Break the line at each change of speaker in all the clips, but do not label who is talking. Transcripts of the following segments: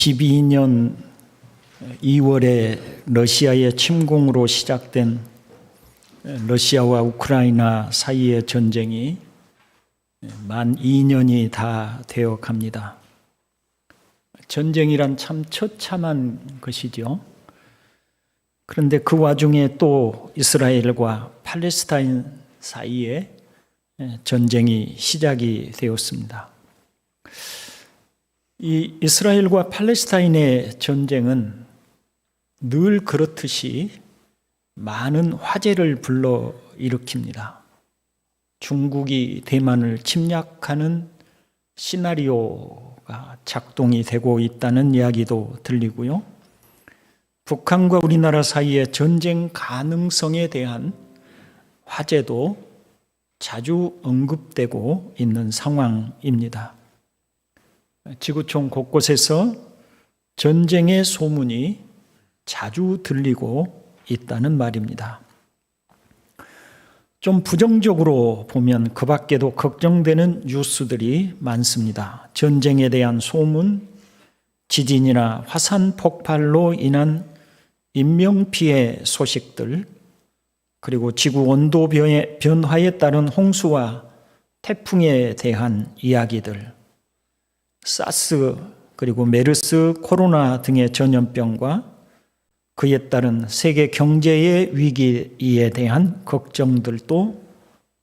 2022년 2월에 러시아의 침공으로 시작된 러시아와 우크라이나 사이의 전쟁이 만 2년이 다 되어 갑니다. 전쟁이란 참 처참한 것이죠. 그런데 그 와중에 또 이스라엘과 팔레스타인 사이에 전쟁이 시작이 되었습니다. 이 이스라엘과 팔레스타인의 전쟁은 늘 그렇듯이 많은 화제를 불러일으킵니다. 중국이 대만을 침략하는 시나리오가 작동이 되고 있다는 이야기도 들리고요. 북한과 우리나라 사이의 전쟁 가능성에 대한 화제도 자주 언급되고 있는 상황입니다. 지구촌 곳곳에서 전쟁의 소문이 자주 들리고 있다는 말입니다. 좀 부정적으로 보면 그 밖에도 걱정되는 뉴스들이 많습니다. 전쟁에 대한 소문, 지진이나 화산 폭발로 인한 인명피해 소식들, 그리고 지구 온도 변화에 따른 홍수와 태풍에 대한 이야기들, 사스 그리고 메르스, 코로나 등의 전염병과 그에 따른 세계 경제의 위기에 대한 걱정들도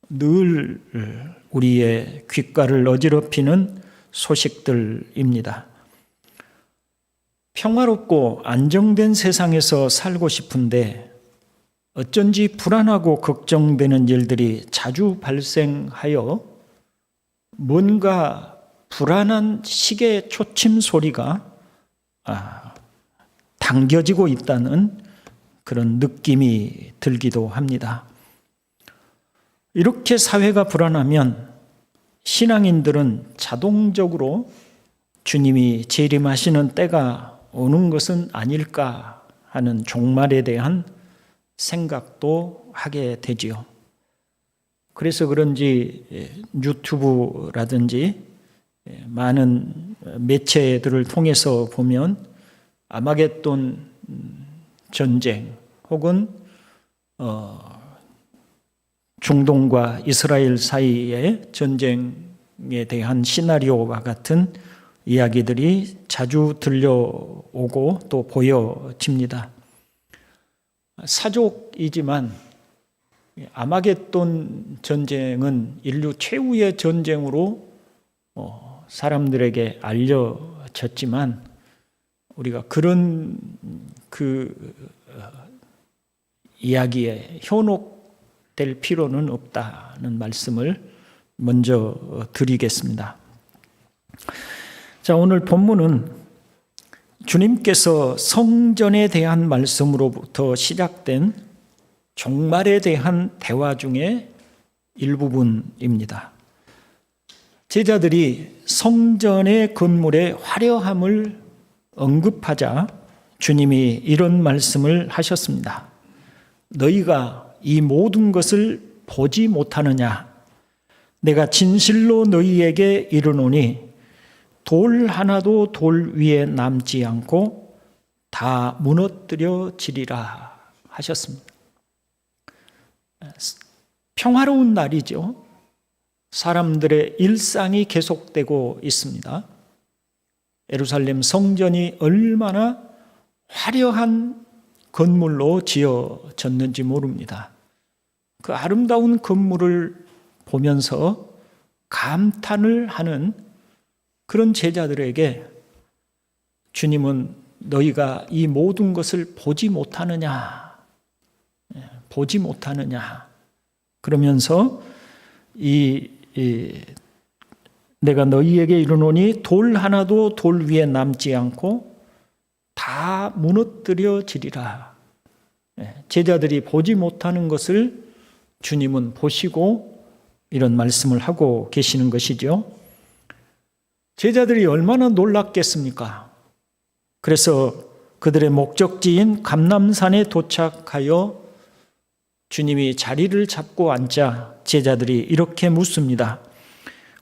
늘 우리의 귓가를 어지럽히는 소식들입니다. 평화롭고 안정된 세상에서 살고 싶은데 어쩐지 불안하고 걱정되는 일들이 자주 발생하여 뭔가 불안한 시계 초침 소리가 당겨지고 있다는 그런 느낌이 들기도 합니다. 이렇게 사회가 불안하면 신앙인들은 자동적으로 주님이 재림하시는 때가 오는 것은 아닐까 하는 종말에 대한 생각도 하게 되지요. 그래서 그런지 유튜브라든지 많은 매체들을 통해서 보면 아마겟돈 전쟁 혹은 중동과 이스라엘 사이의 전쟁에 대한 시나리오와 같은 이야기들이 자주 들려오고 또 보여집니다. 사족이지만 아마겟돈 전쟁은 인류 최후의 전쟁으로 사람들에게 알려졌지만 우리가 그런 이야기에 현혹될 필요는 없다는 말씀을 먼저 드리겠습니다. 자, 오늘 본문은 주님께서 성전에 대한 말씀으로부터 시작된 종말에 대한 대화 중에 일부분입니다. 제자들이 성전의 건물의 화려함을 언급하자 주님이 이런 말씀을 하셨습니다. 너희가 이 모든 것을 보지 못하느냐? 내가 진실로 너희에게 이르노니 돌 하나도 돌 위에 남지 않고 다 무너뜨려지리라 하셨습니다. 평화로운 날이죠. 사람들의 일상이 계속되고 있습니다. 예루살렘 성전이 얼마나 화려한 건물로 지어졌는지 모릅니다. 그 아름다운 건물을 보면서 감탄을 하는 그런 제자들에게 주님은 너희가 이 모든 것을 보지 못하느냐? 보지 못하느냐? 그러면서 내가 너희에게 이르노니 돌 하나도 돌 위에 남지 않고 다 무너뜨려지리라. 제자들이 보지 못하는 것을 주님은 보시고 이런 말씀을 하고 계시는 것이죠. 제자들이 얼마나 놀랐겠습니까? 그래서 그들의 목적지인 감람산에 도착하여 주님이 자리를 잡고 앉자 제자들이 이렇게 묻습니다.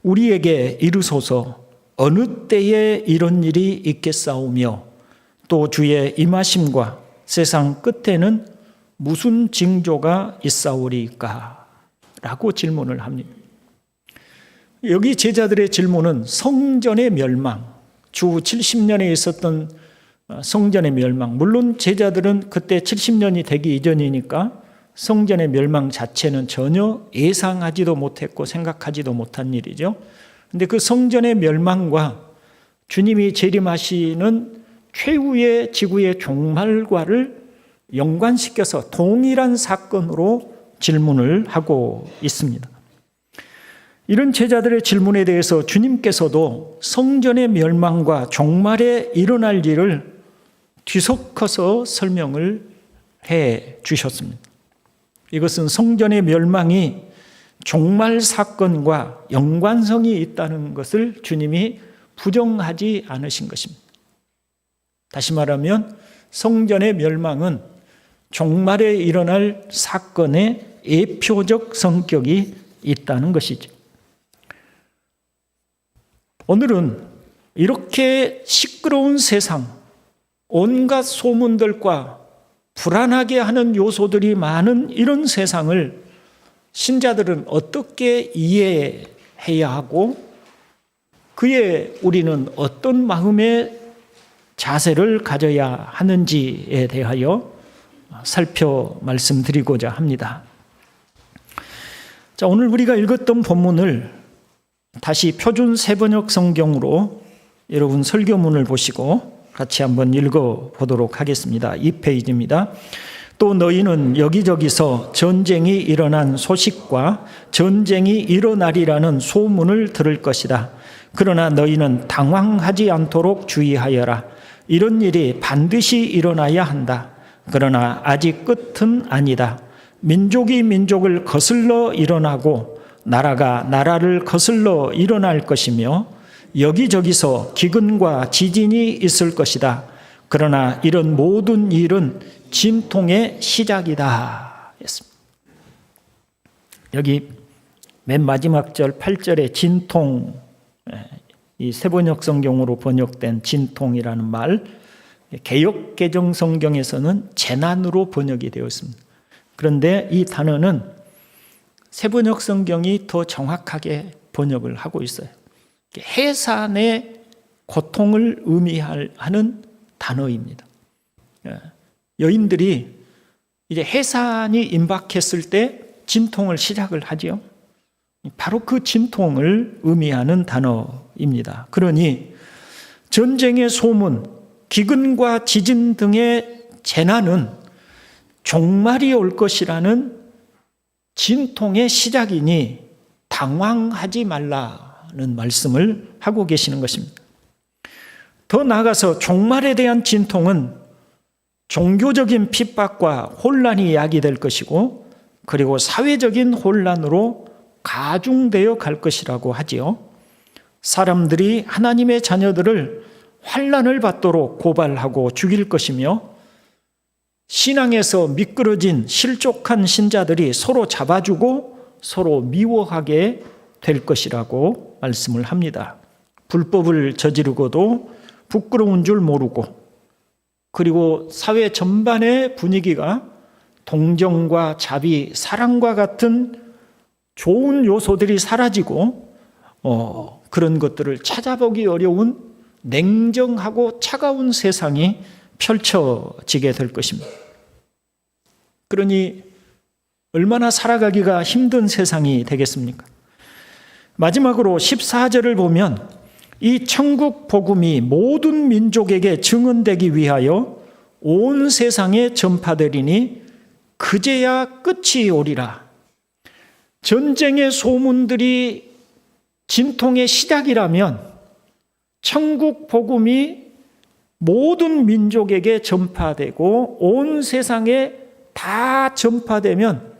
우리에게 이르소서 어느 때에 이런 일이 있겠사오며 또 주의 임하심과 세상 끝에는 무슨 징조가 있사오리까? 라고 질문을 합니다. 여기 제자들의 질문은 성전의 멸망, 주 70년에 있었던 성전의 멸망, 물론 제자들은 그때 70년이 되기 이전이니까 성전의 멸망 자체는 전혀 예상하지도 못했고 생각하지도 못한 일이죠. 그런데 그 성전의 멸망과 주님이 재림하시는 최후의 지구의 종말과를 연관시켜서 동일한 사건으로 질문을 하고 있습니다. 이런 제자들의 질문에 대해서 주님께서도 성전의 멸망과 종말에 일어날 일을 뒤섞어서 설명을 해 주셨습니다. 이것은 성전의 멸망이 종말 사건과 연관성이 있다는 것을 주님이 부정하지 않으신 것입니다. 다시 말하면 성전의 멸망은 종말에 일어날 사건의 예표적 성격이 있다는 것이죠. 오늘은 이렇게 시끄러운 세상, 온갖 소문들과 불안하게 하는 요소들이 많은 이런 세상을 신자들은 어떻게 이해해야 하고 그에 우리는 어떤 마음의 자세를 가져야 하는지에 대하여 살펴 말씀드리고자 합니다. 자, 오늘 우리가 읽었던 본문을 다시 표준 세번역 성경으로 여러분 설교문을 보시고 같이 한번 읽어보도록 하겠습니다. 2페이지입니다. 또 너희는 여기저기서 전쟁이 일어난 소식과 전쟁이 일어나리라는 소문을 들을 것이다. 그러나 너희는 당황하지 않도록 주의하여라. 이런 일이 반드시 일어나야 한다. 그러나 아직 끝은 아니다. 민족이 민족을 거슬러 일어나고 나라가 나라를 거슬러 일어날 것이며 여기저기서 기근과 지진이 있을 것이다. 그러나 이런 모든 일은 진통의 시작이다. 했습니다. 여기 맨 마지막 절 8절에 진통, 이 세번역 성경으로 번역된 진통이라는 말, 개역 개정 성경에서는 재난으로 번역이 되었습니다. 그런데 이 단어는 세번역 성경이 더 정확하게 번역을 하고 있어요. 해산의 고통을 의미하는 단어입니다. 여인들이 이제 해산이 임박했을 때 진통을 시작을 하지요. 바로 그 진통을 의미하는 단어입니다. 그러니 전쟁의 소문, 기근과 지진 등의 재난은 종말이 올 것이라는 진통의 시작이니 당황하지 말라는 말씀을 하고 계시는 것입니다. 더 나아가서 종말에 대한 진통은 종교적인 핍박과 혼란이 야기될 것이고 그리고 사회적인 혼란으로 가중되어 갈 것이라고 하지요. 사람들이 하나님의 자녀들을 환난을 받도록 고발하고 죽일 것이며 신앙에서 미끄러진 실족한 신자들이 서로 잡아주고 서로 미워하게 될 것이라고 말씀을 합니다. 불법을 저지르고도 부끄러운 줄 모르고 그리고 사회 전반의 분위기가 동정과 자비, 사랑과 같은 좋은 요소들이 사라지고 그런 것들을 찾아보기 어려운 냉정하고 차가운 세상이 펼쳐지게 될 것입니다. 그러니 얼마나 살아가기가 힘든 세상이 되겠습니까? 마지막으로 14절을 보면 이 천국 복음이 모든 민족에게 증언되기 위하여 온 세상에 전파되리니 그제야 끝이 오리라. 전쟁의 소문들이 진통의 시작이라면 천국 복음이 모든 민족에게 전파되고 온 세상에 다 전파되면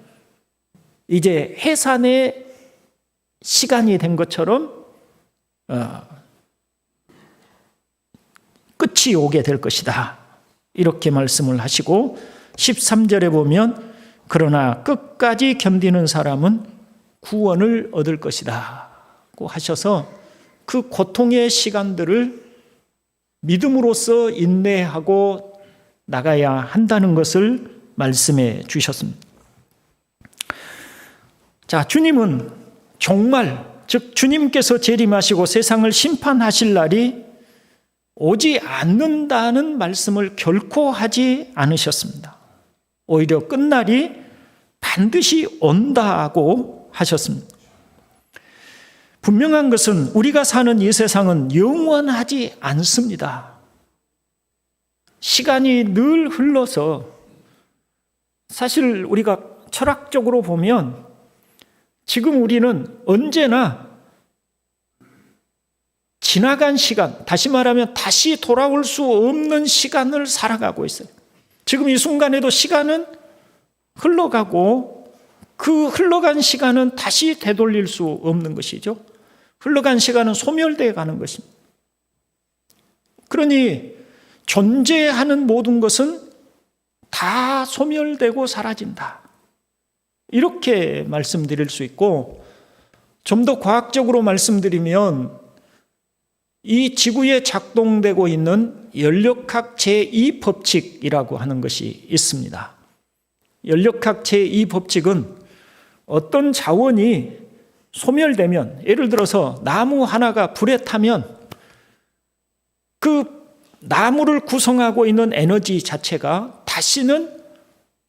이제 해산의 시간이 된 것처럼 끝이 오게 될 것이다. 이렇게 말씀을 하시고 13절에 보면 그러나 끝까지 견디는 사람은 구원을 얻을 것이다 고 하셔서 그 고통의 시간들을 믿음으로써 인내하고 나가야 한다는 것을 말씀해 주셨습니다. 자, 주님은 종말, 즉 주님께서 재림하시고 세상을 심판하실 날이 오지 않는다는 말씀을 결코 하지 않으셨습니다. 오히려 끝날이 반드시 온다고 하셨습니다. 분명한 것은 우리가 사는 이 세상은 영원하지 않습니다. 시간이 늘 흘러서 사실 우리가 철학적으로 보면 지금 우리는 언제나 지나간 시간, 다시 말하면 다시 돌아올 수 없는 시간을 살아가고 있어요. 지금 이 순간에도 시간은 흘러가고 그 흘러간 시간은 다시 되돌릴 수 없는 것이죠. 흘러간 시간은 소멸되어 가는 것입니다. 그러니 존재하는 모든 것은 다 소멸되고 사라진다. 이렇게 말씀드릴 수 있고, 좀 더 과학적으로 말씀드리면 이 지구에 작동되고 있는 연력학 제2법칙이라고 하는 것이 있습니다. 연력학 제2법칙은 어떤 자원이 소멸되면, 예를 들어서 나무 하나가 불에 타면 그 나무를 구성하고 있는 에너지 자체가 다시는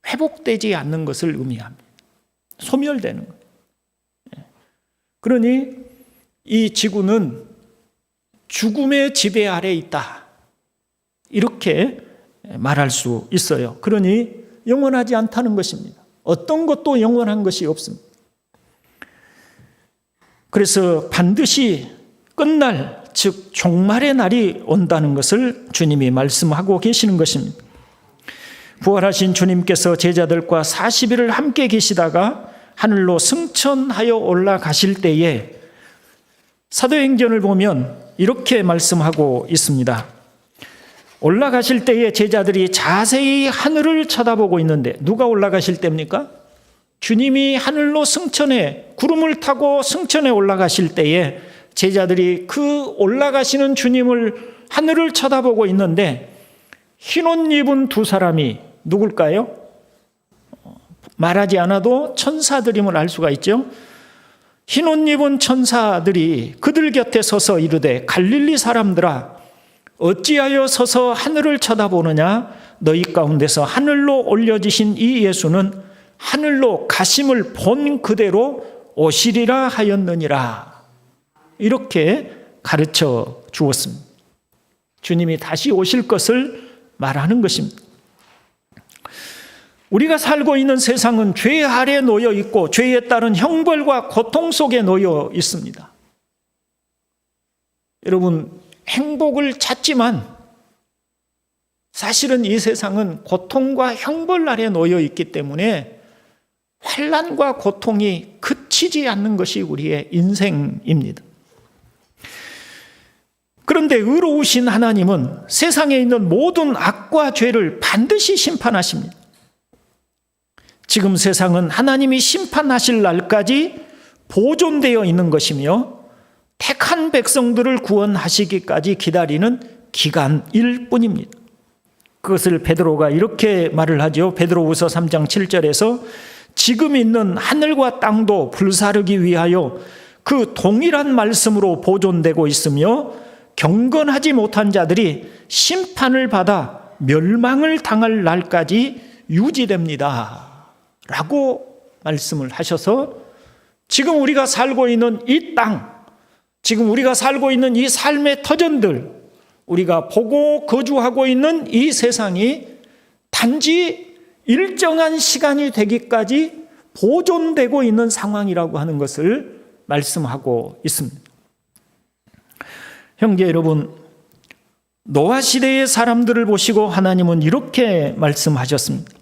회복되지 않는 것을 의미합니다. 소멸되는 거예요. 그러니 이 지구는 죽음의 지배 아래에 있다, 이렇게 말할 수 있어요. 그러니 영원하지 않다는 것입니다. 어떤 것도 영원한 것이 없습니다. 그래서 반드시 끝날, 즉 종말의 날이 온다는 것을 주님이 말씀하고 계시는 것입니다. 부활하신 주님께서 제자들과 40일을 함께 계시다가 하늘로 승천하여 올라가실 때에 사도행전을 보면 이렇게 말씀하고 있습니다. 올라가실 때에 제자들이 자세히 하늘을 쳐다보고 있는데, 누가 올라가실 때입니까? 주님이 하늘로 승천해, 구름을 타고 승천해 올라가실 때에 제자들이 그 올라가시는 주님을 하늘을 쳐다보고 있는데, 흰옷 입은 두 사람이 누굴까요? 말하지 않아도 천사들임을 알 수가 있죠. 흰옷 입은 천사들이 그들 곁에 서서 이르되, 갈릴리 사람들아, 어찌하여 서서 하늘을 쳐다보느냐? 너희 가운데서 하늘로 올려지신 이 예수는 하늘로 가심을 본 그대로 오시리라 하였느니라. 이렇게 가르쳐 주었습니다. 주님이 다시 오실 것을 말하는 것입니다. 우리가 살고 있는 세상은 죄 아래 놓여 있고 죄에 따른 형벌과 고통 속에 놓여 있습니다. 여러분, 행복을 찾지만 사실은 이 세상은 고통과 형벌 아래 놓여 있기 때문에 환난과 고통이 그치지 않는 것이 우리의 인생입니다. 그런데 의로우신 하나님은 세상에 있는 모든 악과 죄를 반드시 심판하십니다. 지금 세상은 하나님이 심판하실 날까지 보존되어 있는 것이며 택한 백성들을 구원하시기까지 기다리는 기간일 뿐입니다. 그것을 베드로가 이렇게 말을 하죠. 베드로후서 3장 7절에서 지금 있는 하늘과 땅도 불사르기 위하여 그 동일한 말씀으로 보존되고 있으며 경건하지 못한 자들이 심판을 받아 멸망을 당할 날까지 유지됩니다. 라고 말씀을 하셔서 지금 우리가 살고 있는 이 땅, 지금 우리가 살고 있는 이 삶의 터전들, 우리가 보고 거주하고 있는 이 세상이 단지 일정한 시간이 되기까지 보존되고 있는 상황이라고 하는 것을 말씀하고 있습니다. 형제 여러분, 노아 시대의 사람들을 보시고 하나님은 이렇게 말씀하셨습니다.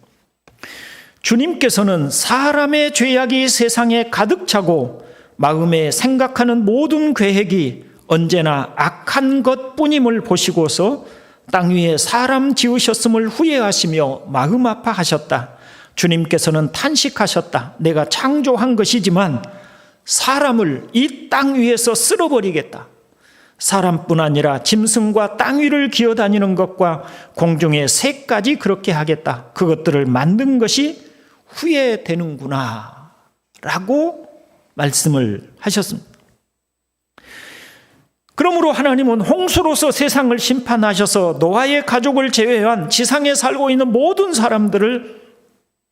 주님께서는 사람의 죄악이 세상에 가득 차고 마음에 생각하는 모든 계획이 언제나 악한 것뿐임을 보시고서 땅 위에 사람 지으셨음을 후회하시며 마음 아파하셨다. 주님께서는 탄식하셨다. 내가 창조한 것이지만 사람을 이 땅 위에서 쓸어버리겠다. 사람뿐 아니라 짐승과 땅 위를 기어다니는 것과 공중의 새까지 그렇게 하겠다. 그것들을 만든 것이 후회되는구나 라고 말씀을 하셨습니다. 그러므로 하나님은 홍수로서 세상을 심판하셔서 노아의 가족을 제외한 지상에 살고 있는 모든 사람들을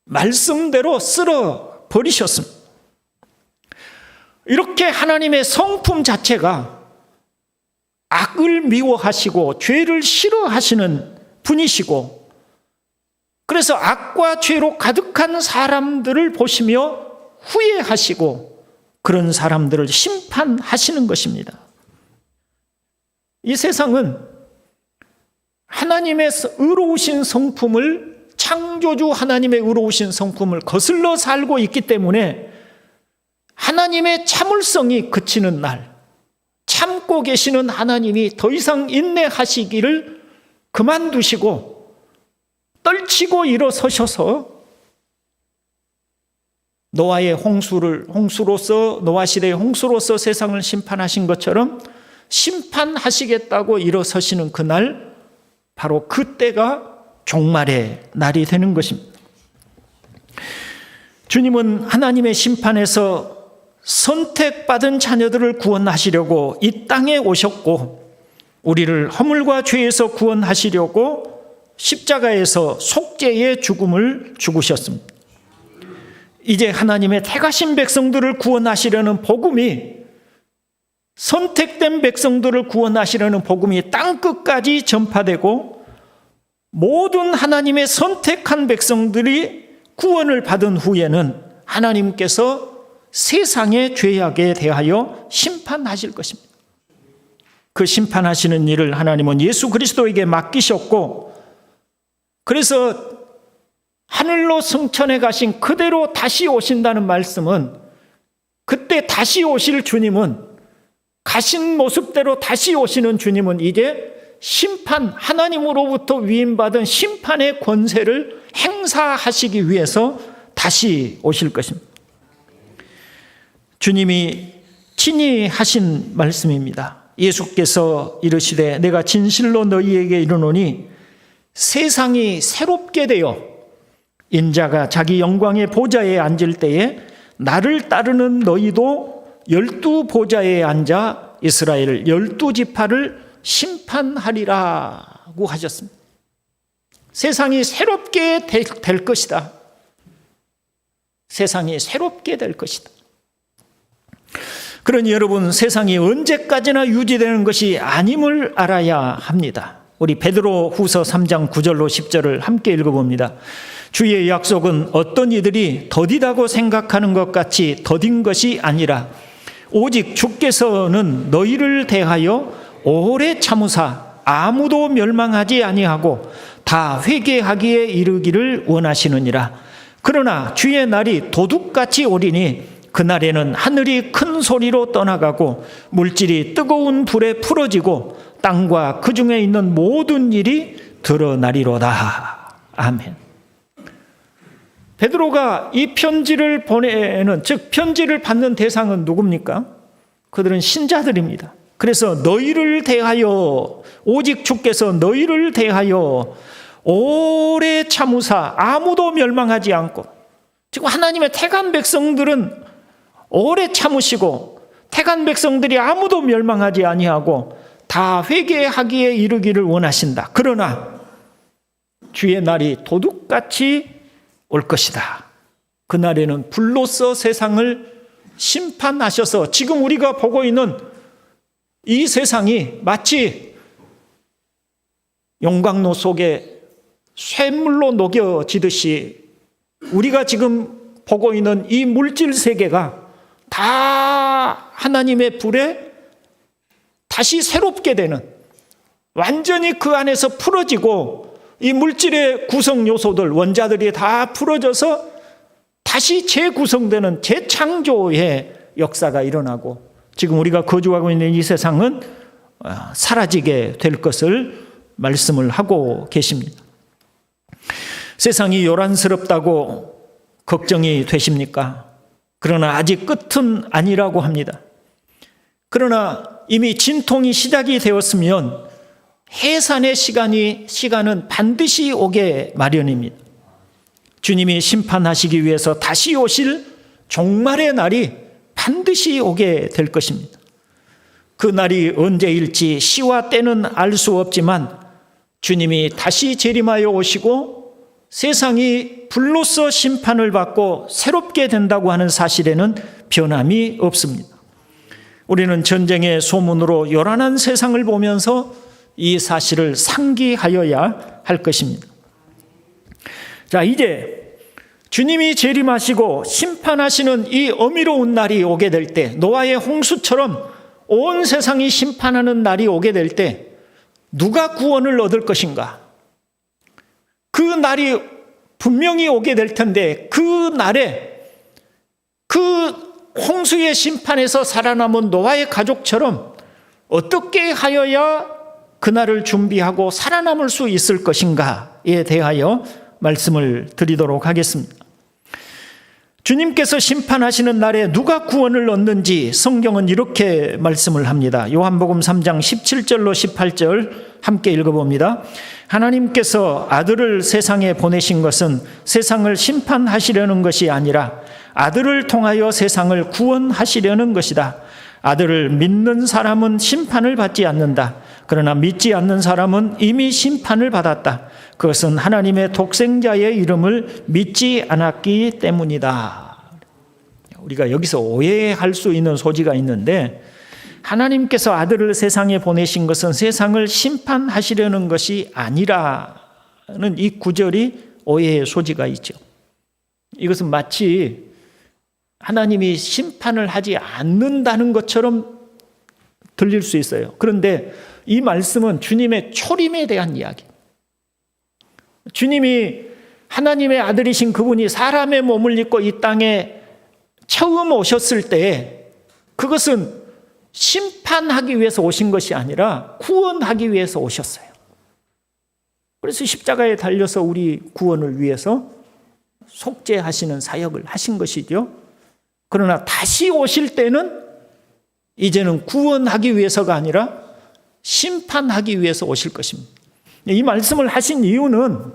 말씀대로 쓸어 버리셨습니다. 이렇게 하나님의 성품 자체가 악을 미워하시고 죄를 싫어하시는 분이시고, 그래서 악과 죄로 가득한 사람들을 보시며 후회하시고 그런 사람들을 심판하시는 것입니다. 이 세상은 하나님의 의로우신 성품을, 창조주 하나님의 의로우신 성품을 거슬러 살고 있기 때문에 하나님의 참을성이 그치는 날, 참고 계시는 하나님이 더 이상 인내하시기를 그만두시고 떨치고 일어서셔서 노아의 홍수로서, 노아 시대의 홍수로서 세상을 심판하신 것처럼 심판하시겠다고 일어서시는 그날, 바로 그때가 종말의 날이 되는 것입니다. 주님은 하나님의 심판에서 선택받은 자녀들을 구원하시려고 이 땅에 오셨고, 우리를 허물과 죄에서 구원하시려고 십자가에서 속죄의 죽음을 죽으셨습니다. 이제 하나님의 택하신 백성들을 구원하시려는 복음이, 선택된 백성들을 구원하시려는 복음이 땅끝까지 전파되고, 모든 하나님의 선택한 백성들이 구원을 받은 후에는 하나님께서 세상의 죄악에 대하여 심판하실 것입니다. 그 심판하시는 일을 하나님은 예수 그리스도에게 맡기셨고, 그래서 하늘로 승천해 가신 그대로 다시 오신다는 말씀은, 그때 다시 오실 주님은, 가신 모습대로 다시 오시는 주님은 이제 심판, 하나님으로부터 위임받은 심판의 권세를 행사하시기 위해서 다시 오실 것입니다. 주님이 친히 하신 말씀입니다. 예수께서 이르시되 내가 진실로 너희에게 이르노니 세상이 새롭게 되어 인자가 자기 영광의 보좌에 앉을 때에 나를 따르는 너희도 12보좌에 앉아 이스라엘 12지파를 심판하리라고 하셨습니다. 세상이 새롭게 될 것이다. 세상이 새롭게 될 것이다. 그러니 여러분, 세상이 언제까지나 유지되는 것이 아님을 알아야 합니다. 우리 베드로 후서 3장 9절로 10절을 함께 읽어봅니다. 주의 약속은 어떤 이들이 더디다고 생각하는 것 같이 더딘 것이 아니라 오직 주께서는 너희를 대하여 오래 참으사 아무도 멸망하지 아니하고 다 회개하기에 이르기를 원하시느니라. 그러나 주의 날이 도둑같이 오리니 그날에는 하늘이 큰 소리로 떠나가고 물질이 뜨거운 불에 풀어지고 땅과 그 중에 있는 모든 일이 드러나리로다. 아멘. 베드로가 이 편지를 보내는, 즉 편지를 받는 대상은 누굽니까? 그들은 신자들입니다. 그래서 너희를 대하여, 오직 주께서 너희를 대하여 오래 참으사 아무도 멸망하지 않고, 지금 하나님의 택한 백성들은 오래 참으시고 택한 백성들이 아무도 멸망하지 아니하고 다 회개하기에 이르기를 원하신다. 그러나 주의 날이 도둑같이 올 것이다. 그날에는 불로써 세상을 심판하셔서 지금 우리가 보고 있는 이 세상이 마치 용광로 속에 쇠물로 녹여지듯이 우리가 지금 보고 있는 이 물질 세계가 다 하나님의 불에 다시 새롭게 되는, 완전히 그 안에서 풀어지고 이 물질의 구성 요소들, 원자들이 다 풀어져서 다시 재구성되는 재창조의 역사가 일어나고, 지금 우리가 거주하고 있는 이 세상은 사라지게 될 것을 말씀을 하고 계십니다. 세상이 요란스럽다고 걱정이 되십니까? 그러나 아직 끝은 아니라고 합니다. 그러나 이미 진통이 시작이 되었으면 해산의 시간은 반드시 오게 마련입니다. 주님이 심판하시기 위해서 다시 오실 종말의 날이 반드시 오게 될 것입니다. 그 날이 언제일지 시와 때는 알 수 없지만 주님이 다시 재림하여 오시고 세상이 불로써 심판을 받고 새롭게 된다고 하는 사실에는 변함이 없습니다. 우리는 전쟁의 소문으로 요란한 세상을 보면서 이 사실을 상기하여야 할 것입니다. 자, 이제 주님이 재림하시고 심판하시는 이 어미로운 날이 오게 될 때, 노아의 홍수처럼 온 세상이 심판하는 날이 오게 될 때 누가 구원을 얻을 것인가? 그 날이 분명히 오게 될 텐데 그 날에 그 홍수의 심판에서 살아남은 노아의 가족처럼 어떻게 하여야 그날을 준비하고 살아남을 수 있을 것인가에 대하여 말씀을 드리도록 하겠습니다. 주님께서 심판하시는 날에 누가 구원을 얻는지 성경은 이렇게 말씀을 합니다. 요한복음 3장 17절로 18절 함께 읽어봅니다. 하나님께서 아들을 세상에 보내신 것은 세상을 심판하시려는 것이 아니라 아들을 통하여 세상을 구원하시려는 것이다. 아들을 믿는 사람은 심판을 받지 않는다. 그러나 믿지 않는 사람은 이미 심판을 받았다. 그것은 하나님의 독생자의 이름을 믿지 않았기 때문이다. 우리가 여기서 오해할 수 있는 소지가 있는데, 하나님께서 아들을 세상에 보내신 것은 세상을 심판하시려는 것이 아니라는 이 구절이 오해의 소지가 있죠. 이것은 마치 하나님이 심판을 하지 않는다는 것처럼 들릴 수 있어요. 그런데 이 말씀은 주님의 초림에 대한 이야기. 주님이 하나님의 아들이신 그분이 사람의 몸을 입고 이 땅에 처음 오셨을 때 그것은 심판하기 위해서 오신 것이 아니라 구원하기 위해서 오셨어요. 그래서 십자가에 달려서 우리 구원을 위해서 속죄하시는 사역을 하신 것이죠. 그러나 다시 오실 때는 이제는 구원하기 위해서가 아니라 심판하기 위해서 오실 것입니다. 이 말씀을 하신 이유는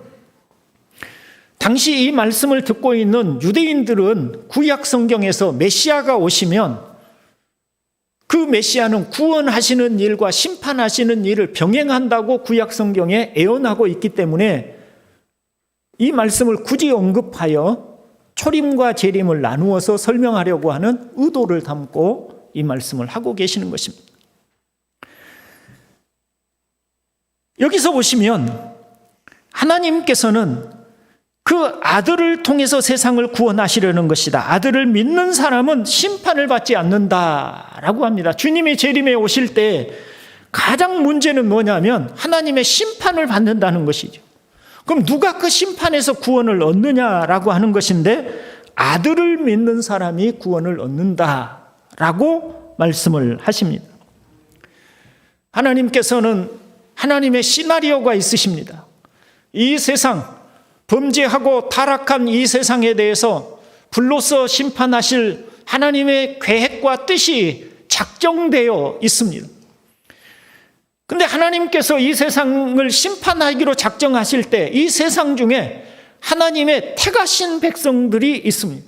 당시 이 말씀을 듣고 있는 유대인들은 구약 성경에서 메시아가 오시면 그 메시아는 구원하시는 일과 심판하시는 일을 병행한다고 구약 성경에 예언하고 있기 때문에 이 말씀을 굳이 언급하여 초림과 재림을 나누어서 설명하려고 하는 의도를 담고 이 말씀을 하고 계시는 것입니다. 여기서 보시면 하나님께서는 그 아들을 통해서 세상을 구원하시려는 것이다. 아들을 믿는 사람은 심판을 받지 않는다라고 합니다. 주님이 재림에 오실 때 가장 문제는 뭐냐면 하나님의 심판을 받는다는 것이죠. 그럼 누가 그 심판에서 구원을 얻느냐라고 하는 것인데, 아들을 믿는 사람이 구원을 얻는다라고 말씀을 하십니다. 하나님께서는 하나님의 시나리오가 있으십니다. 이 세상, 범죄하고 타락한 이 세상에 대해서 불로써 심판하실 하나님의 계획과 뜻이 작정되어 있습니다. 그런데 하나님께서 이 세상을 심판하기로 작정하실 때 이 세상 중에 하나님의 택하신 백성들이 있습니다.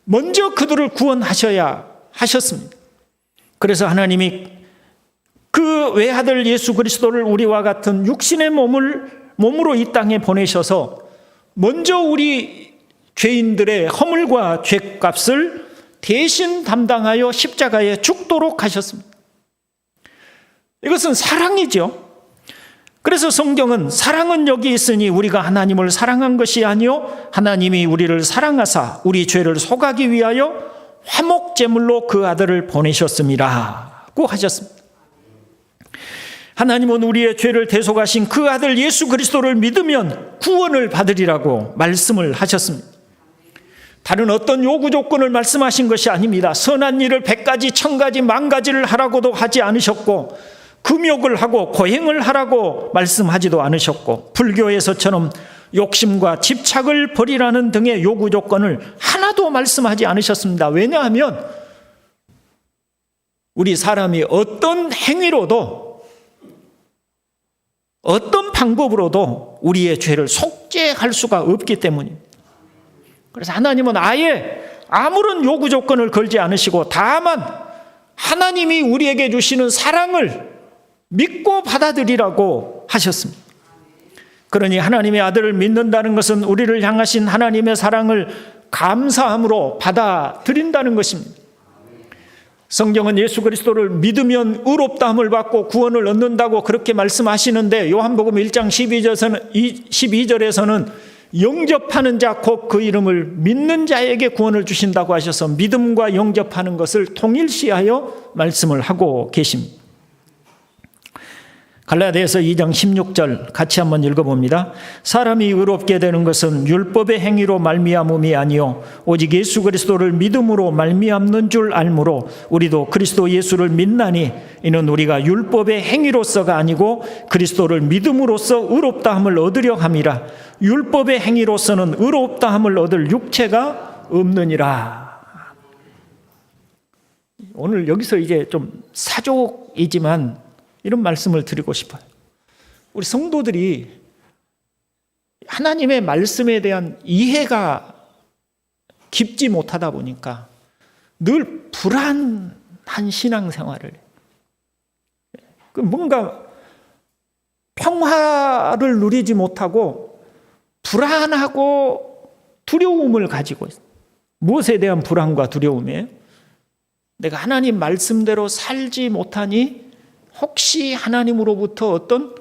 먼저 그들을 구원하셔야 하셨습니다. 그래서 하나님이 그 외아들 예수 그리스도를 우리와 같은 육신의 몸으로 이 땅에 보내셔서 먼저 우리 죄인들의 허물과 죄값을 대신 담당하여 십자가에 죽도록 하셨습니다. 이것은 사랑이죠. 그래서 성경은 사랑은 여기 있으니 우리가 하나님을 사랑한 것이 아니요 하나님이 우리를 사랑하사 우리 죄를 속하기 위하여 화목제물로 그 아들을 보내셨음이라고 하셨습니다. 하나님은 우리의 죄를 대속하신 그 아들 예수 그리스도를 믿으면 구원을 받으리라고 말씀을 하셨습니다. 다른 어떤 요구 조건을 말씀하신 것이 아닙니다. 선한 일을 100가지, 1000가지, 10,000가지를 하라고도 하지 않으셨고, 금욕을 하고 고행을 하라고 말씀하지도 않으셨고, 불교에서처럼 욕심과 집착을 버리라는 등의 요구 조건을 하나도 말씀하지 않으셨습니다. 왜냐하면 우리 사람이 어떤 행위로도 어떤 방법으로도 우리의 죄를 속죄할 수가 없기 때문입니다. 그래서 하나님은 아예 아무런 요구 조건을 걸지 않으시고 다만 하나님이 우리에게 주시는 사랑을 믿고 받아들이라고 하셨습니다. 그러니 하나님의 아들을 믿는다는 것은 우리를 향하신 하나님의 사랑을 감사함으로 받아들인다는 것입니다. 성경은 예수 그리스도를 믿으면 의롭다함을 받고 구원을 얻는다고 그렇게 말씀하시는데 요한복음 1장 12절에서는 영접하는 자 곧 그 이름을 믿는 자에게 구원을 주신다고 하셔서 믿음과 영접하는 것을 통일시하여 말씀을 하고 계십니다. 갈라디아서 2장 16절 같이 한번 읽어봅니다. 사람이 의롭게 되는 것은 율법의 행위로 말미암음이 아니요 오직 예수 그리스도를 믿음으로 말미암는 줄 알므로 우리도 그리스도 예수를 믿나니 이는 우리가 율법의 행위로서가 아니고 그리스도를 믿음으로써 의롭다함을 얻으려 함이라. 율법의 행위로서는 의롭다함을 얻을 육체가 없느니라. 오늘 여기서 이제 좀 사족이지만 이런 말씀을 드리고 싶어요. 우리 성도들이 하나님의 말씀에 대한 이해가 깊지 못하다 보니까 늘 불안한 신앙생활을, 뭔가 평화를 누리지 못하고 불안하고 두려움을 가지고 있어요. 무엇에 대한 불안과 두려움이에요? 내가 하나님 말씀대로 살지 못하니 혹시 하나님으로부터 어떤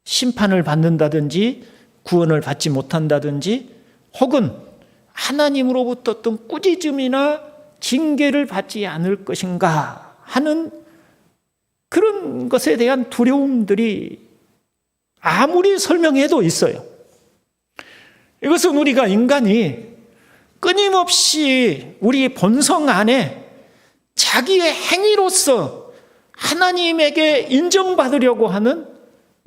심판을 받는다든지 구원을 받지 못한다든지 혹은 하나님으로부터 어떤 꾸짖음이나 징계를 받지 않을 것인가 하는 그런 것에 대한 두려움들이 아무리 설명해도 있어요. 이것은 우리가 인간이 끊임없이 우리 본성 안에 자기의 행위로서 하나님에게 인정받으려고 하는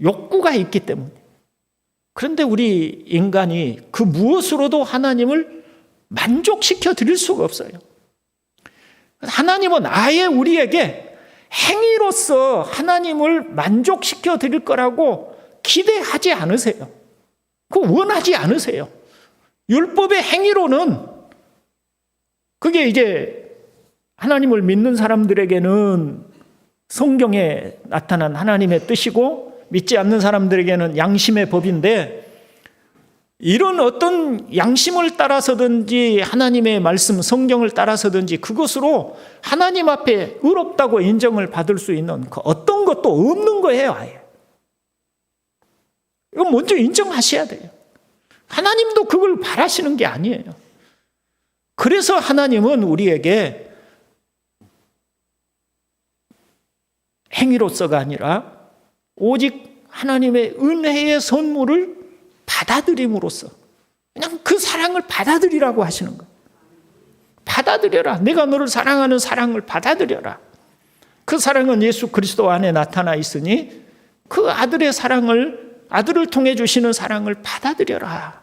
욕구가 있기 때문에. 그런데 우리 인간이 그 무엇으로도 하나님을 만족시켜 드릴 수가 없어요. 하나님은 아예 우리에게 행위로서 하나님을 만족시켜 드릴 거라고 기대하지 않으세요. 그거 원하지 않으세요. 율법의 행위로는 그게 이제 하나님을 믿는 사람들에게는 성경에 나타난 하나님의 뜻이고 믿지 않는 사람들에게는 양심의 법인데, 이런 어떤 양심을 따라서든지 하나님의 말씀 성경을 따라서든지 그것으로 하나님 앞에 의롭다고 인정을 받을 수 있는 그 어떤 것도 없는 거예요. 아예. 이건 먼저 인정하셔야 돼요. 하나님도 그걸 바라시는 게 아니에요. 그래서 하나님은 우리에게 행위로서가 아니라 오직 하나님의 은혜의 선물을 받아들임으로써 그냥 그 사랑을 받아들이라고 하시는 거예요. 받아들여라. 내가 너를 사랑하는 사랑을 받아들여라. 그 사랑은 예수 그리스도 안에 나타나 있으니 그 아들의 사랑을, 아들을 통해 주시는 사랑을 받아들여라.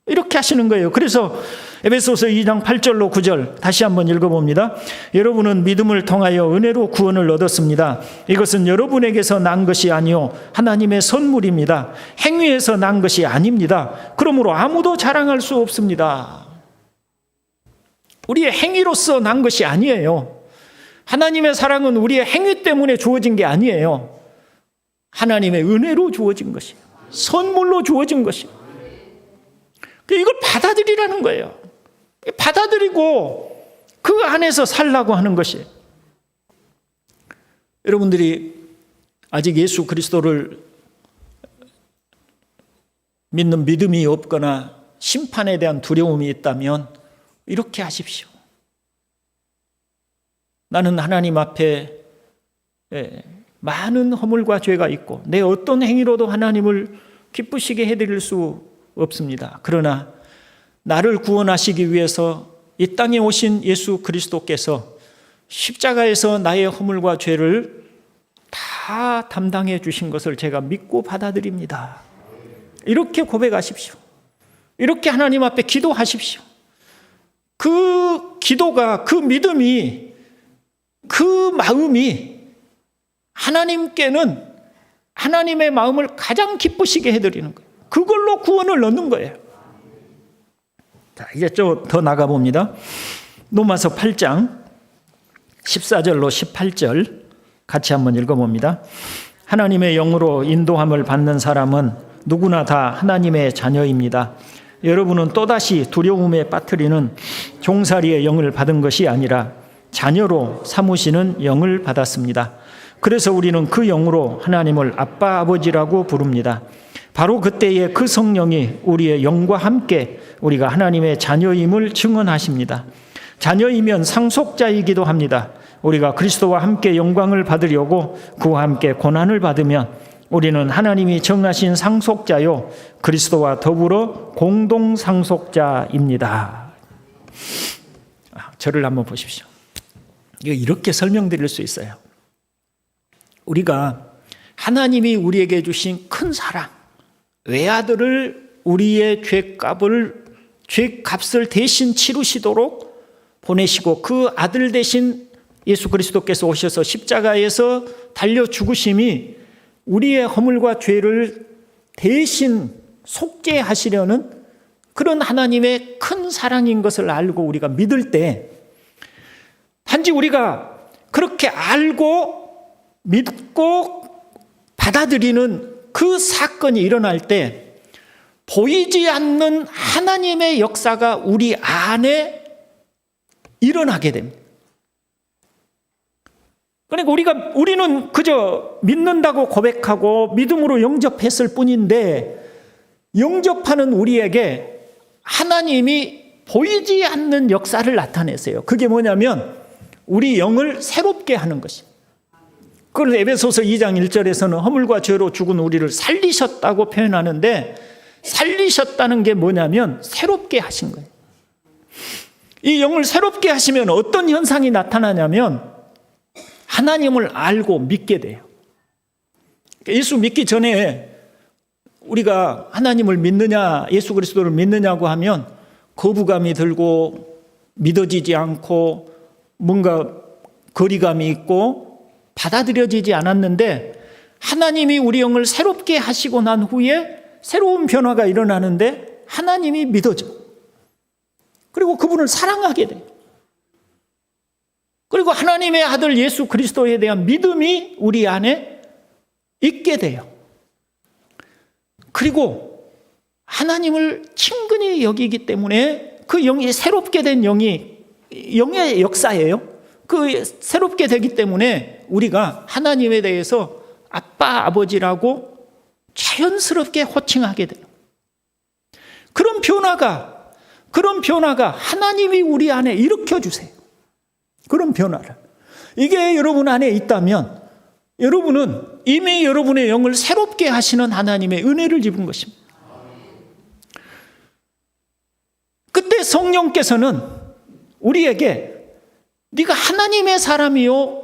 이렇게 하시는 거예요. 그래서 에베소서 2장 8절로 9절 다시 한번 읽어봅니다. 여러분은 믿음을 통하여 은혜로 구원을 얻었습니다. 이것은 여러분에게서 난 것이 아니요 하나님의 선물입니다. 행위에서 난 것이 아닙니다. 그러므로 아무도 자랑할 수 없습니다. 우리의 행위로서 난 것이 아니에요. 하나님의 사랑은 우리의 행위 때문에 주어진 게 아니에요. 하나님의 은혜로 주어진 것이에요. 선물로 주어진 것이에요. 이걸 받아들이라는 거예요. 받아들이고 그 안에서 살라고 하는 것이에요. 여러분들이 아직 예수 그리스도를 믿는 믿음이 없거나 심판에 대한 두려움이 있다면 이렇게 하십시오. 나는 하나님 앞에 많은 허물과 죄가 있고 내 어떤 행위로도 하나님을 기쁘시게 해드릴 수 없습니다. 그러나 나를 구원하시기 위해서 이 땅에 오신 예수 그리스도께서 십자가에서 나의 허물과 죄를 다 담당해 주신 것을 제가 믿고 받아들입니다. 이렇게 고백하십시오. 이렇게 하나님 앞에 기도하십시오. 그 기도가, 그 믿음이 그 마음이 하나님께는 하나님의 마음을 가장 기쁘시게 해드리는 거예요. 그걸로 구원을 얻는 거예요. 자, 이제 좀 더 나가봅니다. 로마서 8장 14절로 18절 같이 한번 읽어봅니다. 하나님의 영으로 인도함을 받는 사람은 누구나 다 하나님의 자녀입니다. 여러분은 또다시 두려움에 빠뜨리는 종살이의 영을 받은 것이 아니라 자녀로 삼으시는 영을 받았습니다. 그래서 우리는 그 영으로 하나님을 아빠 아버지라고 부릅니다. 바로 그때에 그 성령이 우리의 영과 함께 우리가 하나님의 자녀임을 증언하십니다. 자녀이면 상속자이기도 합니다. 우리가 그리스도와 함께 영광을 받으려고 그와 함께 고난을 받으면 우리는 하나님이 정하신 상속자요 그리스도와 더불어 공동 상속자입니다. 저를 한번 보십시오. 이렇게 설명드릴 수 있어요. 우리가 하나님이 우리에게 주신 큰 사랑, 외아들을 우리의 죄값을 대신 치르시도록 보내시고 그 아들 대신 예수 그리스도께서 오셔서 십자가에서 달려 죽으심이 우리의 허물과 죄를 대신 속죄하시려는 그런 하나님의 큰 사랑인 것을 알고 우리가 믿을 때, 단지 우리가 그렇게 알고 믿고 받아들이는 그 사건이 일어날 때 보이지 않는 하나님의 역사가 우리 안에 일어나게 됩니다. 그러니까 우리는 그저 믿는다고 고백하고 믿음으로 영접했을 뿐인데, 영접하는 우리에게 하나님이 보이지 않는 역사를 나타내세요. 그게 뭐냐면 우리 영을 새롭게 하는 것입니다. 그래서 에베소서 2장 1절에서는 허물과 죄로 죽은 우리를 살리셨다고 표현하는데, 살리셨다는 게 뭐냐면 새롭게 하신 거예요. 이 영을 새롭게 하시면 어떤 현상이 나타나냐면 하나님을 알고 믿게 돼요. 예수 믿기 전에 우리가 하나님을 믿느냐, 예수 그리스도를 믿느냐고 하면 거부감이 들고 믿어지지 않고 뭔가 거리감이 있고 받아들여지지 않았는데, 하나님이 우리 영을 새롭게 하시고 난 후에 새로운 변화가 일어나는데 하나님이 믿어져. 그리고 그분을 사랑하게 돼요. 그리고 하나님의 아들 예수 그리스도에 대한 믿음이 우리 안에 있게 돼요. 그리고 하나님을 친근히 여기기 때문에 그 영이 새롭게 된 영이 영의 역사예요. 그 새롭게 되기 때문에 우리가 하나님에 대해서 아빠 아버지라고 자연스럽게 호칭하게 돼요. 그런 변화가 하나님이 우리 안에 일으켜 주세요. 그런 변화를. 이게 여러분 안에 있다면 여러분은 이미 여러분의 영을 새롭게 하시는 하나님의 은혜를 입은 것입니다. 그때 성령께서는 우리에게 네가 하나님의 사람이요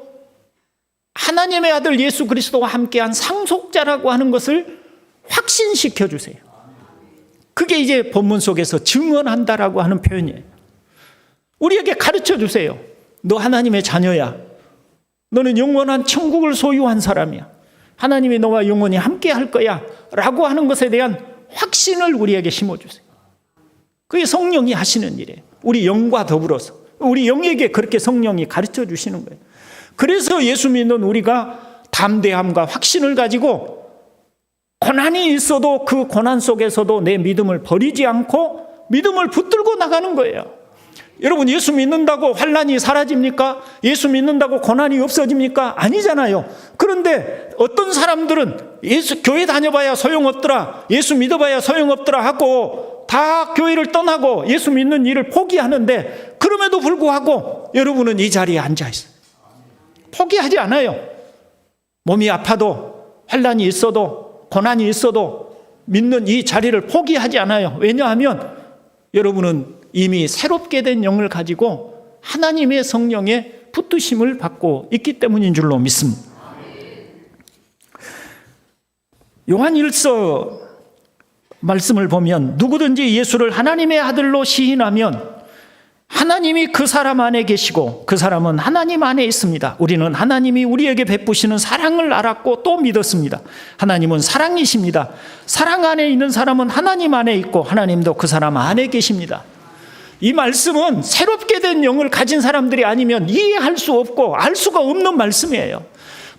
하나님의 아들 예수 그리스도와 함께한 상속자라고 하는 것을 확신시켜 주세요. 그게 이제 본문 속에서 증언한다라고 하는 표현이에요. 우리에게 가르쳐 주세요. 너 하나님의 자녀야. 너는 영원한 천국을 소유한 사람이야. 하나님이 너와 영원히 함께 할 거야 라고 하는 것에 대한 확신을 우리에게 심어주세요. 그게 성령이 하시는 일이에요. 우리 영과 더불어서 우리 영에게 그렇게 성령이 가르쳐 주시는 거예요. 그래서 예수 믿는 우리가 담대함과 확신을 가지고 고난이 있어도 그 고난 속에서도 내 믿음을 버리지 않고 믿음을 붙들고 나가는 거예요. 여러분, 예수 믿는다고 환난이 사라집니까? 예수 믿는다고 고난이 없어집니까? 아니잖아요. 그런데 어떤 사람들은 교회 다녀봐야 소용없더라, 예수 믿어봐야 소용없더라 하고 다 교회를 떠나고 예수 믿는 일을 포기하는데, 그럼에도 불구하고 여러분은 이 자리에 앉아있어요. 포기하지 않아요. 몸이 아파도 환난이 있어도 고난이 있어도 믿는 이 자리를 포기하지 않아요. 왜냐하면 여러분은 이미 새롭게 된 영을 가지고 하나님의 성령의 붙드심을 받고 있기 때문인 줄로 믿습니다. 요한 1서 말씀을 보면 누구든지 예수를 하나님의 아들로 시인하면 하나님이 그 사람 안에 계시고 그 사람은 하나님 안에 있습니다. 우리는 하나님이 우리에게 베푸시는 사랑을 알았고 또 믿었습니다. 하나님은 사랑이십니다. 사랑 안에 있는 사람은 하나님 안에 있고 하나님도 그 사람 안에 계십니다. 이 말씀은 새롭게 된 영을 가진 사람들이 아니면 이해할 수 없고 알 수가 없는 말씀이에요.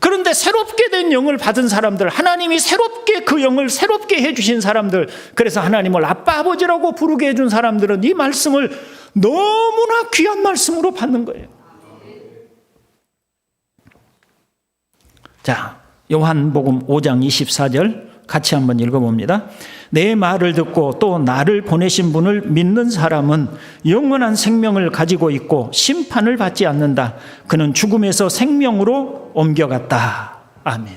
그런데 새롭게 된 영을 받은 사람들, 하나님이 새롭게 그 영을 새롭게 해주신 사람들, 그래서 하나님을 아빠 아버지라고 부르게 해준 사람들은 이 말씀을 너무나 귀한 말씀으로 받는 거예요. 자, 요한복음 5장 24절 같이 한번 읽어봅니다. 내 말을 듣고 또 나를 보내신 분을 믿는 사람은 영원한 생명을 가지고 있고 심판을 받지 않는다. 그는 죽음에서 생명으로 옮겨갔다. 아멘.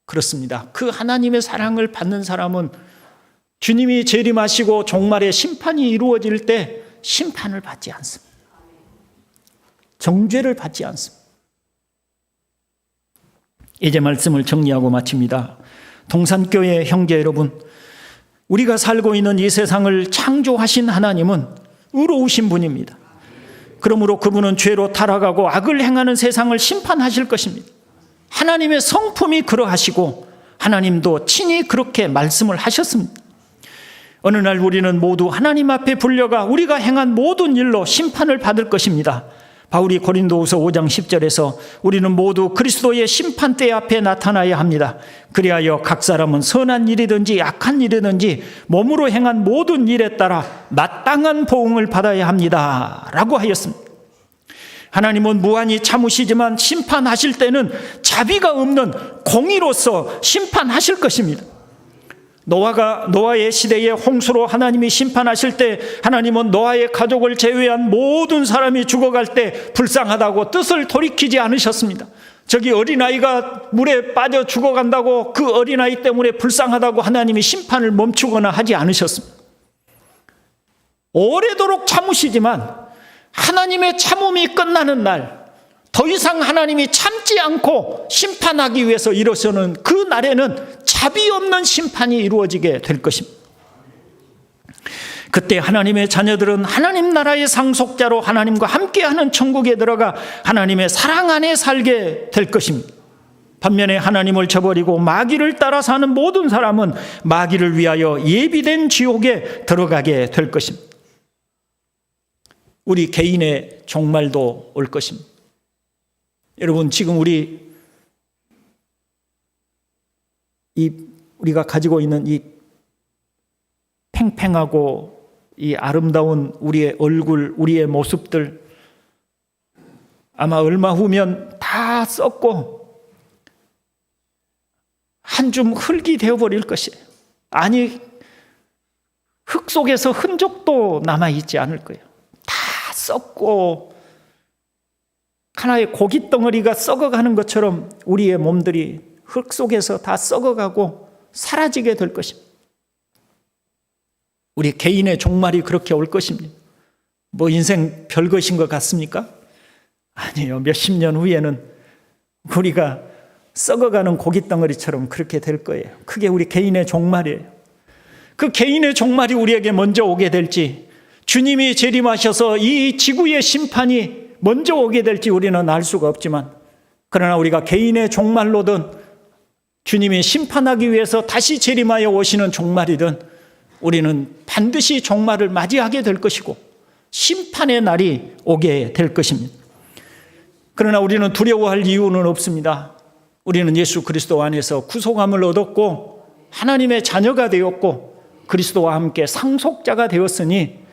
그렇습니다. 그 하나님의 사랑을 받는 사람은 주님이 재림하시고 종말의 심판이 이루어질 때 심판을 받지 않습니다. 정죄를 받지 않습니다. 이제 말씀을 정리하고 마칩니다. 동산교회 형제 여러분, 우리가 살고 있는 이 세상을 창조하신 하나님은 의로우신 분입니다. 그러므로 그분은 죄로 타락하고 악을 행하는 세상을 심판하실 것입니다. 하나님의 성품이 그러하시고 하나님도 친히 그렇게 말씀을 하셨습니다. 어느 날 우리는 모두 하나님 앞에 불려가 우리가 행한 모든 일로 심판을 받을 것입니다. 바울이 고린도후서 5장 10절에서 우리는 모두 그리스도의 심판대 앞에 나타나야 합니다. 그리하여 각 사람은 선한 일이든지 악한 일이든지 몸으로 행한 모든 일에 따라 마땅한 보응을 받아야 합니다. 라고 하였습니다. 하나님은 무한히 참으시지만 심판하실 때는 자비가 없는 공의로서 심판하실 것입니다. 노아의 시대에 홍수로 하나님이 심판하실 때 하나님은 노아의 가족을 제외한 모든 사람이 죽어갈 때 불쌍하다고 뜻을 돌이키지 않으셨습니다. 저기 어린아이가 물에 빠져 죽어간다고 그 어린아이 때문에 불쌍하다고 하나님이 심판을 멈추거나 하지 않으셨습니다. 오래도록 참으시지만 하나님의 참음이 끝나는 날 더 이상 하나님이 참지 않고 심판하기 위해서 일어서는 그 날에는 자비 없는 심판이 이루어지게 될 것입니다. 그때 하나님의 자녀들은 하나님 나라의 상속자로 하나님과 함께하는 천국에 들어가 하나님의 사랑 안에 살게 될 것입니다. 반면에 하나님을 저버리고 마귀를 따라 사는 모든 사람은 마귀를 위하여 예비된 지옥에 들어가게 될 것입니다. 우리 개인의 종말도 올 것입니다. 여러분, 지금 우리가 가지고 있는 이 팽팽하고 이 아름다운 우리의 얼굴, 우리의 모습들 아마 얼마 후면 다 썩고 한 줌 흙이 되어버릴 것이에요. 아니, 흙 속에서 흔적도 남아있지 않을 거예요. 다 썩고 하나의 고깃 덩어리가 썩어가는 것처럼 우리의 몸들이 흙 속에서 다 썩어가고 사라지게 될 것입니다. 우리 개인의 종말이 그렇게 올 것입니다. 뭐 인생 별것인 것 같습니까? 아니에요. 몇십 년 후에는 우리가 썩어가는 고깃 덩어리처럼 그렇게 될 거예요. 그게 우리 개인의 종말이에요. 그 개인의 종말이 우리에게 먼저 오게 될지, 주님이 재림하셔서 이 지구의 심판이 먼저 오게 될지 우리는 알 수가 없지만, 그러나 우리가 개인의 종말로든 주님이 심판하기 위해서 다시 재림하여 오시는 종말이든 우리는 반드시 종말을 맞이하게 될 것이고 심판의 날이 오게 될 것입니다. 그러나 우리는 두려워할 이유는 없습니다. 우리는 예수 그리스도 안에서 구속함을 얻었고 하나님의 자녀가 되었고 그리스도와 함께 상속자가 되었으니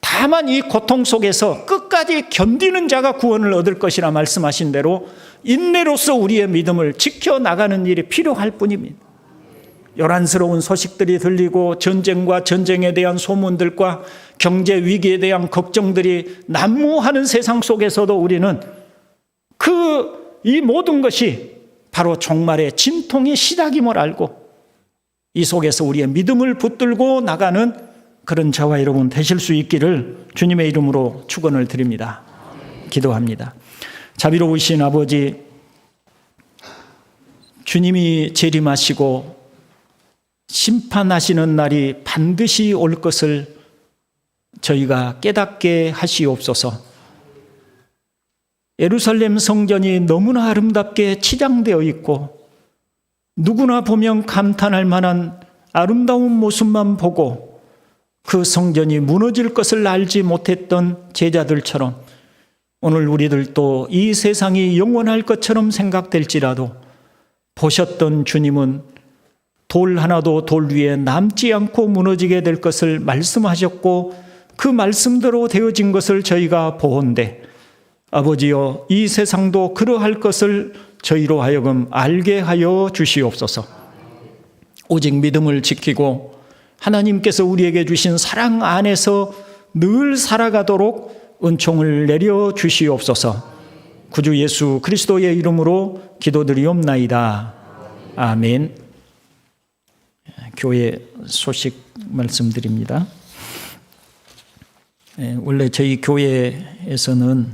다만 이 고통 속에서 끝까지 견디는 자가 구원을 얻을 것이라 말씀하신 대로 인내로서 우리의 믿음을 지켜나가는 일이 필요할 뿐입니다. 요란스러운 소식들이 들리고 전쟁과 전쟁에 대한 소문들과 경제 위기에 대한 걱정들이 난무하는 세상 속에서도 우리는 이 모든 것이 바로 종말의 진통의 시작임을 알고 이 속에서 우리의 믿음을 붙들고 나가는 그런 저와 여러분 되실 수 있기를 주님의 이름으로 축원을 드립니다. 기도합니다. 자비로우신 아버지, 주님이 재림하시고 심판하시는 날이 반드시 올 것을 저희가 깨닫게 하시옵소서. 예루살렘 성전이 너무나 아름답게 치장되어 있고 누구나 보면 감탄할 만한 아름다운 모습만 보고 그 성전이 무너질 것을 알지 못했던 제자들처럼 오늘 우리들도 이 세상이 영원할 것처럼 생각될지라도 보셨던 주님은 돌 하나도 돌 위에 남지 않고 무너지게 될 것을 말씀하셨고 그 말씀대로 되어진 것을 저희가 보온데 아버지여 이 세상도 그러할 것을 저희로 하여금 알게 하여 주시옵소서. 오직 믿음을 지키고 하나님께서 우리에게 주신 사랑 안에서 늘 살아가도록 은총을 내려 주시옵소서. 구주 예수 그리스도의 이름으로 기도드리옵나이다. 아멘. 교회 소식 말씀드립니다. 원래 저희 교회에서는